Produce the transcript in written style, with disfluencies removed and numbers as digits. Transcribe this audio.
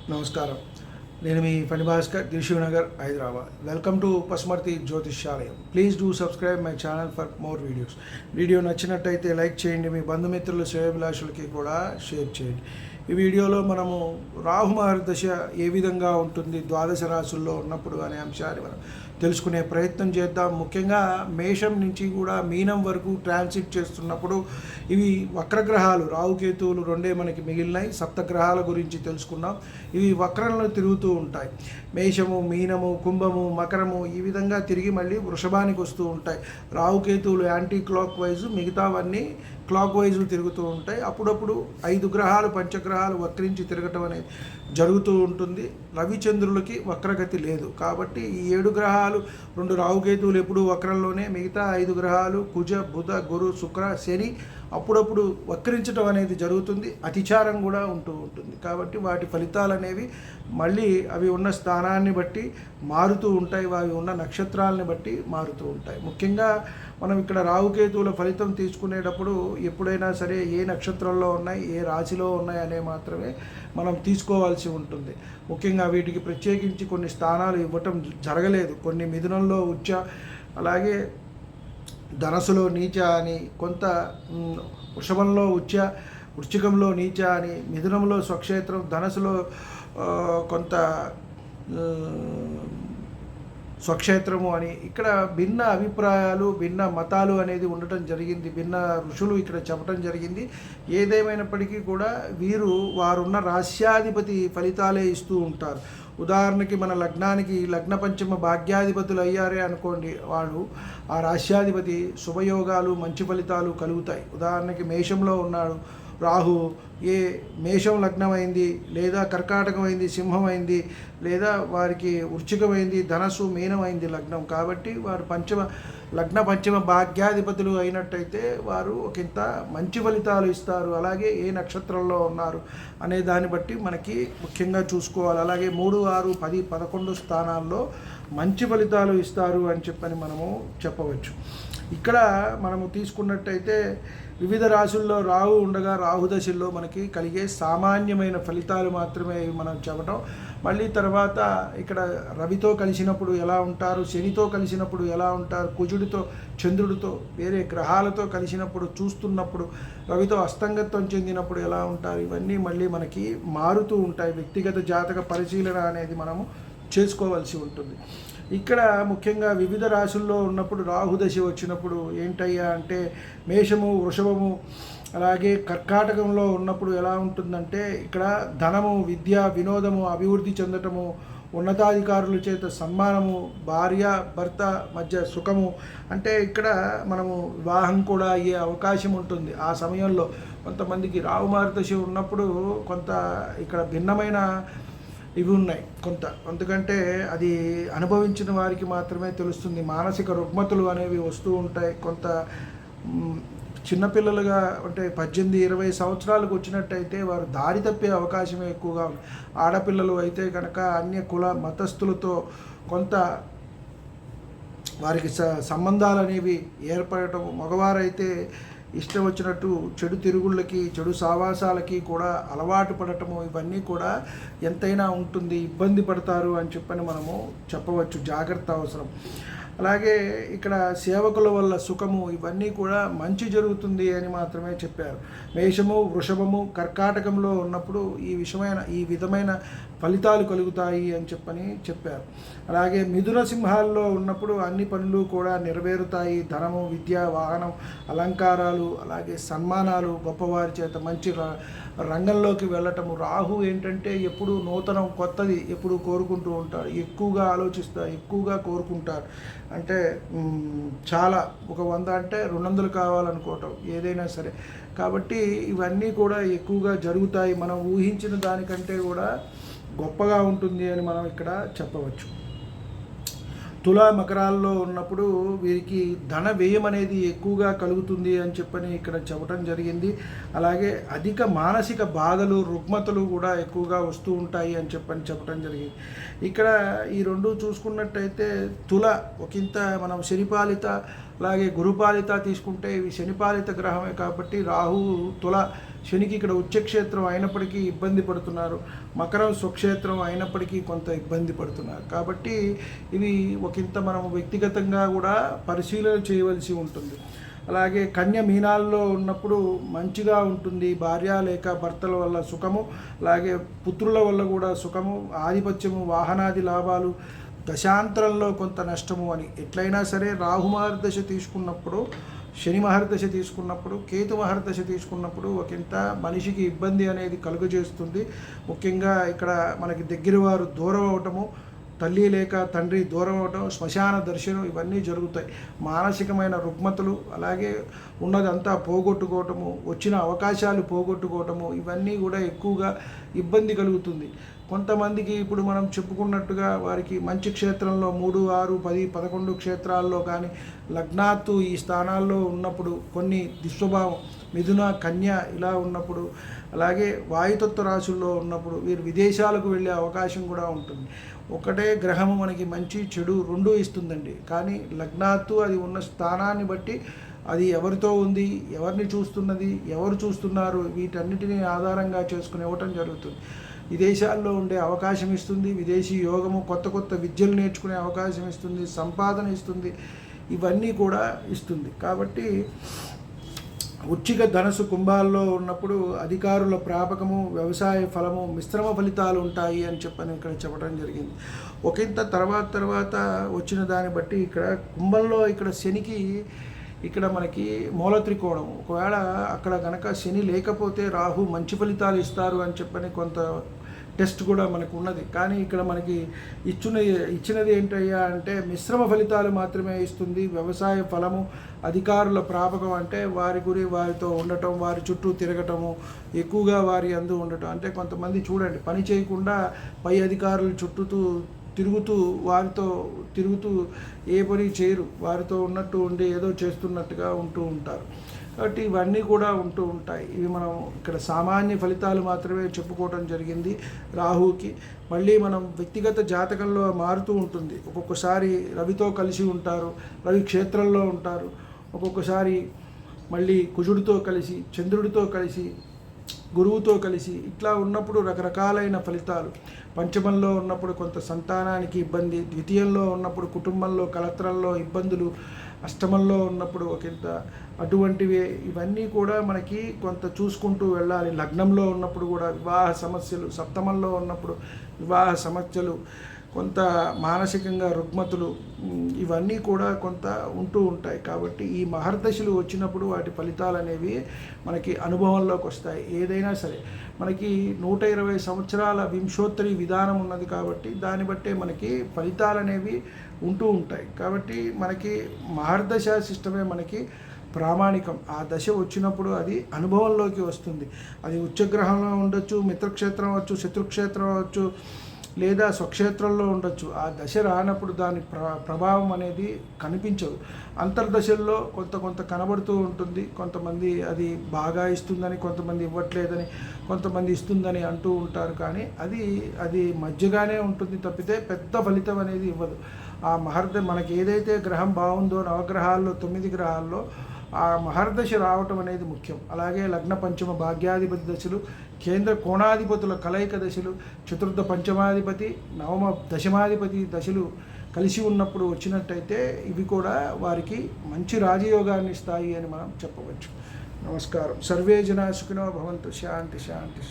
నమస్కారం. నేను మీ ఫణి భాస్కర్, దిల్షుఖ్నగర్, హైదరాబాద్. వెల్కమ్ టు పసుమర్తి జ్యోతిష్యాలయం. Please do subscribe my channel for more videos. Video నచ్చినట్టయితే లైక్ చేయండి, మీ బంధుమిత్రులు శ్రేయోభిలాషులకి కూడా షేర్ చేయండి. ఈ వీడియోలో మనము రాహు మహర్దశ ఏ విధంగా ఉంటుంది ద్వాదశ రాశుల్లో ఉన్నప్పుడు అనే అంశాన్ని మనం తెలుసుకునే ప్రయత్నం చేద్దాం. ముఖ్యంగా మేషం నుంచి కూడా మీనం వరకు ట్రాన్సిట్ చేస్తున్నప్పుడు ఇవి వక్రగ్రహాలు రాహుకేతువులు రెండే మనకి మిగిలినాయి. సప్తగ్రహాల గురించి తెలుసుకున్నాం. ఇవి వక్రంలో తిరుగుతూ ఉంటాయి. మేషము, మీనము, కుంభము, మకరము ఈ విధంగా తిరిగి మళ్ళీ వృషభానికి వస్తూ ఉంటాయి. రాహుకేతువులు యాంటీ క్లాక్ వైజు, మిగతావన్నీ క్లాక్ వైజు తిరుగుతూ ఉంటాయి. అప్పుడప్పుడు 5 గ్రహాలు పంచగ్రహాలు వక్రించి తిరగటం అనేది జరుగుతూ ఉంటుంది. రవిచంద్రులకి వక్రగతి లేదు కాబట్టి ఈ 7 గ్రహాలు 2 రాహుకేతువులు ఎప్పుడూ వక్రంలోనే, మిగతా 5 గ్రహాలు కుజ, బుధ, గురు, శుక్ర, శని అప్పుడప్పుడు వక్రించడం అనేది జరుగుతుంది. అతిచారం కూడా ఉంటూ ఉంటుంది కాబట్టి వాటి ఫలితాలు అనేవి మళ్ళీ అవి ఉన్న స్థానాన్ని బట్టి మారుతూ ఉంటాయి, అవి ఉన్న నక్షత్రాలని బట్టి మారుతూ ఉంటాయి. ముఖ్యంగా మనం ఇక్కడ రాహుకేతువుల ఫలితం తీసుకునేటప్పుడు ఎప్పుడైనా సరే ఏ నక్షత్రంలో ఉన్నాయి, ఏ రాశిలో ఉన్నాయి అనే మాత్రమే మనం తీసుకోవాల్సి ఉంటుంది. ముఖ్యంగా వీటికి ప్రత్యేకించి కొన్ని స్థానాలు ఇవ్వటం జరగలేదు. కొన్ని మిథునంలో ఉచ్చ, అలాగే ధనస్సులో నీచ అని, కొంత వృషభంలో ఉచ్చ, వృశ్చికంలో నీచ అని, మిథునంలో స్వక్షేత్రం, ధనస్సులో కొంత స్వక్షేత్రము అని ఇక్కడ భిన్న అభిప్రాయాలు, భిన్న మతాలు అనేది ఉండటం జరిగింది. భిన్న ఋషులు ఇక్కడ చెప్పటం జరిగింది. ఏదేమైనప్పటికీ కూడా వీరు వారున్న రాశ్యాధిపతి ఫలితాలే ఇస్తూ ఉంటారు. ఉదాహరణకి మన లగ్నానికి లగ్న పంచమ భాగ్యాధిపతులు అయ్యారే అనుకోండి, వాడు ఆ రాశ్యాధిపతి శుభయోగాలు, మంచి ఫలితాలు కలుగుతాయి. ఉదాహరణకి మేషంలో ఉన్నాడు రాహు, ఏ మేషం లగ్నమైంది లేదా కర్కాటకమైంది, సింహమైంది లేదా వారికి వృశ్చికమైంది, ధనస్సు, మీనమైంది లగ్నం కాబట్టి వారు లగ్న పంచమ భాగ్యాధిపతులు అయినట్టయితే వారు ఒకంత మంచి ఫలితాలు ఇస్తారు. అలాగే ఏ నక్షత్రంలో ఉన్నారు అనే దాన్ని బట్టి మనకి ముఖ్యంగా చూసుకోవాలి. అలాగే 3, 6, 10, 11 స్థానాల్లో మంచి ఫలితాలు ఇస్తారు అని చెప్పని మనము చెప్పవచ్చు. ఇక్కడ మనము తీసుకున్నట్టయితే వివిధ రాశుల్లో రాహు ఉండగా రాహు దశల్లో మనకి కలిగే సామాన్యమైన ఫలితాలు మాత్రమే మనం చెప్పటం. మళ్ళీ తర్వాత ఇక్కడ రవితో కలిసినప్పుడు ఎలా ఉంటారు, శనితో కలిసినప్పుడు ఎలా ఉంటారు, కుజుడితో, చంద్రుడితో, వేరే గ్రహాలతో కలిసినప్పుడు చూస్తున్నప్పుడు, రవితో అస్తంగత్వం చెందినప్పుడు ఎలా ఉంటారు, ఇవన్నీ మళ్ళీ మనకి మారుతూ ఉంటాయి. వ్యక్తిగత జాతక పరిశీలన అనేది మనము చేసుకోవాల్సి ఉంటుంది. ఇక్కడ ముఖ్యంగా వివిధ రాశుల్లో ఉన్నప్పుడు రాహుదశ వచ్చినప్పుడు ఏంటయ్యా అంటే మేషము, వృషభము, అలాగే కర్కాటకంలో ఉన్నప్పుడు ఎలా ఉంటుందంటే ఇక్కడ ధనము, విద్య, వినోదము, అభివృద్ధి చెందటము, ఉన్నతాధికారుల చేత సన్మానము, భార్య భర్త మధ్య సుఖము, అంటే ఇక్కడ మనము వివాహం కూడా అయ్యే అవకాశం ఉంటుంది. ఆ సమయంలో కొంతమందికి రాహు మహర్దశ ఉన్నప్పుడు కొంత ఇక్కడ భిన్నమైన ఇవి ఉన్నాయి కొంత, ఎందుకంటే అది అనుభవించిన వారికి మాత్రమే తెలుస్తుంది. మానసిక రుగ్మతులు అనేవి వస్తూ ఉంటాయి. కొంత చిన్నపిల్లలుగా అంటే 18, 20 సంవత్సరాలకు వచ్చినట్టయితే వారు దారి తప్పే అవకాశమే ఎక్కువగా ఉంది. ఆడపిల్లలు అయితే కనుక అన్య కుల మతస్థులతో కొంత వారికి సంబంధాలు అనేవి ఏర్పడటం, మగవారైతే ఇష్టం వచ్చినట్టు చెడు తిరుగుళ్ళకి, చెడు సావాసాలకి కూడా అలవాటు పడటము, ఇవన్నీ కూడా ఎంతైనా ఉంటుంది, ఇబ్బంది పడతారు అని చెప్పని మనము చెప్పవచ్చు. జాగ్రత్త అవసరం. అలాగే ఇక్కడ సేవకుల వల్ల సుఖము, ఇవన్నీ కూడా మంచి జరుగుతుంది అని మాత్రమే చెప్పారు. మేషము, వృషభము, కర్కాటకంలో ఉన్నప్పుడు ఈ విధమైన ఫలితాలు కలుగుతాయి అని చెప్పారు. అలాగే మిథున సింహాల్లో ఉన్నప్పుడు అన్ని పనులు కూడా నెరవేరుతాయి. ధనము, విద్య, వాహనం, అలంకారాలు, అలాగే సన్మానాలు, గొప్పవారి చేత మంచి రంగంలోకి వెళ్ళటము. రాహు ఏంటంటే ఎప్పుడు నూతనం, కొత్తది ఎప్పుడు కోరుకుంటూ ఉంటాడు. ఎక్కువగా ఆలోచిస్తారు, ఎక్కువగా కోరుకుంటారు. అంటే చాలా ఒక 100 అంటే 200 కావాలనుకోవటం ఏదైనా సరే. కాబట్టి ఇవన్నీ కూడా ఎక్కువగా జరుగుతాయి. మనం ఊహించిన దానికంటే కూడా గొప్పగా ఉంటుంది అని మనం ఇక్కడ చెప్పవచ్చు. తులా, మకరాల్లో ఉన్నప్పుడు వీరికి ధన వ్యయం అనేది ఎక్కువగా కలుగుతుంది అని చెప్పని ఇక్కడ చెప్పడం జరిగింది. అలాగే అధిక మానసిక బాధలు, రుగ్మతలు కూడా ఎక్కువగా వస్తూ ఉంటాయి అని చెప్పడం జరిగింది. ఇక్కడ ఈ 2 చూసుకున్నట్టయితే తుల ఒకంత మనం శనిపాలిత అలాగే గురుపాలిత తీసుకుంటే ఇవి శనిపాలిత గ్రహమే కాబట్టి రాహు తుల శనికి ఇక్కడ ఉచ్చక్షేత్రం అయినప్పటికీ ఇబ్బంది పడుతున్నారు, మకరం స్వక్షేత్రం అయినప్పటికీ కొంత ఇబ్బంది పడుతున్నారు. కాబట్టి ఇవి ఒకంత మనం వ్యక్తిగతంగా కూడా పరిశీలన చేయవలసి ఉంటుంది. అలాగే కన్య మీనాల్లో ఉన్నప్పుడు మంచిగా ఉంటుంది, భార్య లేక భర్తల వల్ల సుఖము, అలాగే పుత్రుల వల్ల కూడా సుఖము, ఆధిపత్యము, వాహనాది లాభాలు, దశాంతరంలో కొంత నష్టము అని. ఎట్లయినా సరే రాహు మహర్దశ తీసుకున్నప్పుడు, శని మహర్దశ తీసుకున్నప్పుడు, కేతు మహర్దశ తీసుకున్నప్పుడు ఒకంత మనిషికి ఇబ్బంది అనేది కలుగజేస్తుంది. ముఖ్యంగా ఇక్కడ మనకి దగ్గర వారు దూరం అవటము, తల్లి లేక తండ్రి దూరం అవటం, శ్మశాన దర్శనం ఇవన్నీ జరుగుతాయి. మానసికమైన రుగ్మతలు, అలాగే ఉన్నదంతా పోగొట్టుకోవటము, వచ్చిన అవకాశాలు పోగొట్టుకోవటము ఇవన్నీ కూడా ఎక్కువగా ఇబ్బంది కలుగుతుంది. కొంతమందికి ఇప్పుడు మనం చెప్పుకున్నట్టుగా వారికి మంచి క్షేత్రంలో 3, 6, 10, 11 క్షేత్రాల్లో కానీ లగ్నాత్తు ఈ స్థానాల్లో ఉన్నప్పుడు, కొన్ని దిస్వభావం మిథున కన్య ఇలా ఉన్నప్పుడు, అలాగే వాయుతత్వ రాశుల్లో ఉన్నప్పుడు వీరు విదేశాలకు వెళ్ళే అవకాశం కూడా ఉంటుంది. ఒకటే గ్రహము మనకి మంచి చెడు రెండూ ఇస్తుందండి, కానీ లగ్నాత్తు అది ఉన్న స్థానాన్ని బట్టి అది ఎవరితో ఉంది, ఎవరిని చూస్తున్నది, ఎవరు చూస్తున్నారు, వీటన్నిటిని ఆధారంగా చేసుకుని ఇవ్వటం జరుగుతుంది. విదేశాల్లో ఉండే అవకాశం ఇస్తుంది, విదేశీ యోగము, కొత్త కొత్త విద్యలు నేర్చుకునే అవకాశం ఇస్తుంది, సంపాదన ఇస్తుంది, ఇవన్నీ కూడా ఇస్తుంది. కాబట్టి వృశ్చిక ధనసు కుంభాల్లో ఉన్నప్పుడు అధికారుల ప్రాపకము, వ్యవసాయ ఫలము, మిశ్రమ ఫలితాలు ఉంటాయి అని చెప్పని ఇక్కడ చెప్పడం జరిగింది. ఒకంత తర్వాత వచ్చిన దాన్ని బట్టి ఇక్కడ కుంభంలో ఇక్కడ శనికి ఇక్కడ మనకి మూల త్రికోణం, ఒకవేళ అక్కడ కనుక శని లేకపోతే రాహు మంచి ఫలితాలు ఇస్తారు అని చెప్పని కొంత టెస్ట్ కూడా మనకు ఉన్నది. కానీ ఇక్కడ మనకి ఇచ్చినది ఏంటయ్యా అంటే మిశ్రమ ఫలితాలు మాత్రమే ఇస్తుంది. వ్యవసాయ ఫలము, అధికారుల ప్రాపకం అంటే వారితో ఉండటం, వారి చుట్టూ తిరగటము, ఎక్కువగా వారి అందు ఉండటం. అంటే కొంతమంది చూడండి పని చేయకుండా పై అధికారుల చుట్టూ వారితో తిరుగుతూ ఏ పని చేయరు, వారితో ఉన్నట్టు ఉండి ఏదో చేస్తున్నట్టుగా ఉంటూ ఉంటారు. కాబట్టి ఇవన్నీ కూడా ఉంటూ ఉంటాయి. ఇవి మనం ఇక్కడ సామాన్య ఫలితాలు మాత్రమే చెప్పుకోవడం జరిగింది రాహుకి. మళ్ళీ మనం వ్యక్తిగత జాతకంలో మారుతూ ఉంటుంది. ఒక్కొక్కసారి రవితో కలిసి ఉంటారు, రవి క్షేత్రంలో ఉంటారు, ఒక్కొక్కసారి మళ్ళీ కుజుడితో కలిసి, చంద్రుడితో కలిసి, గురువుతో కలిసి, ఇట్లా ఉన్నప్పుడు రకరకాలైన ఫలితాలు. పంచమంలో ఉన్నప్పుడు కొంత సంతానానికి ఇబ్బంది, ద్వితీయంలో ఉన్నప్పుడు కుటుంబంలో కలత్రంలో ఇబ్బందులు, అష్టమంలో ఉన్నప్పుడు ఒకంత అటువంటివి. ఇవన్నీ కూడా మనకి కొంత చూసుకుంటూ వెళ్ళాలి. లగ్నంలో ఉన్నప్పుడు కూడా వివాహ సమస్యలు, సప్తమంలో ఉన్నప్పుడు వివాహ సమస్యలు, కొంత మానసికంగా రుగ్మతులు, ఇవన్నీ కూడా కొంత ఉంటూ ఉంటాయి. కాబట్టి ఈ మహర్దశలు వచ్చినప్పుడు వాటి ఫలితాలు అనేవి మనకి అనుభవంలోకి వస్తాయి. ఏదైనా సరే మనకి 120 సంవత్సరాల వింశోత్తరి విధానం ఉన్నది కాబట్టి దాన్ని బట్టే మనకి ఫలితాలు అనేవి ఉంటూ ఉంటాయి. కాబట్టి మనకి మహర్దశ సిస్టమే మనకి ప్రామాణికం. ఆ దశ వచ్చినప్పుడు అది అనుభవంలోకి వస్తుంది. అది ఉచ్చగ్రహంలో ఉండొచ్చు, మిత్రక్షేత్రం అవ్వచ్చు, శత్రుక్షేత్రం అవ్వచ్చు, లేదా స్వక్షేత్రంలో ఉండొచ్చు. ఆ దశ రానప్పుడు దాని ప్రభావం అనేది కనిపించదు. అంతర్దశల్లో కొంత కనబడుతూ ఉంటుంది. కొంతమంది అది బాగా ఇస్తుందని, కొంతమంది ఇవ్వట్లేదని, కొంతమంది ఇస్తుందని అంటూ ఉంటారు. కానీ అది మధ్యగానే ఉంటుంది తప్పితే పెద్ద ఫలితం అనేది ఇవ్వదు. ఆ మనకి ఏదైతే గ్రహం బాగుందో, నవగ్రహాల్లో 9 గ్రహాల్లో ఆ మహర్దశ రావటం అనేది ముఖ్యం. అలాగే లగ్న పంచమ భాగ్యాధిపతి దశలు, కేంద్ర కోణాధిపతుల కలయిక దశలు, చతుర్థ పంచమాధిపతి, నవమ దశమాధిపతి దశలు కలిసి ఉన్నప్పుడు వచ్చినట్టయితే ఇవి కూడా వారికి మంచి రాజయోగాన్ని ఇస్తాయి అని మనం చెప్పవచ్చు. నమస్కారం. సర్వే జనా సుఖినో భవంతు. శాంతి శాంతి.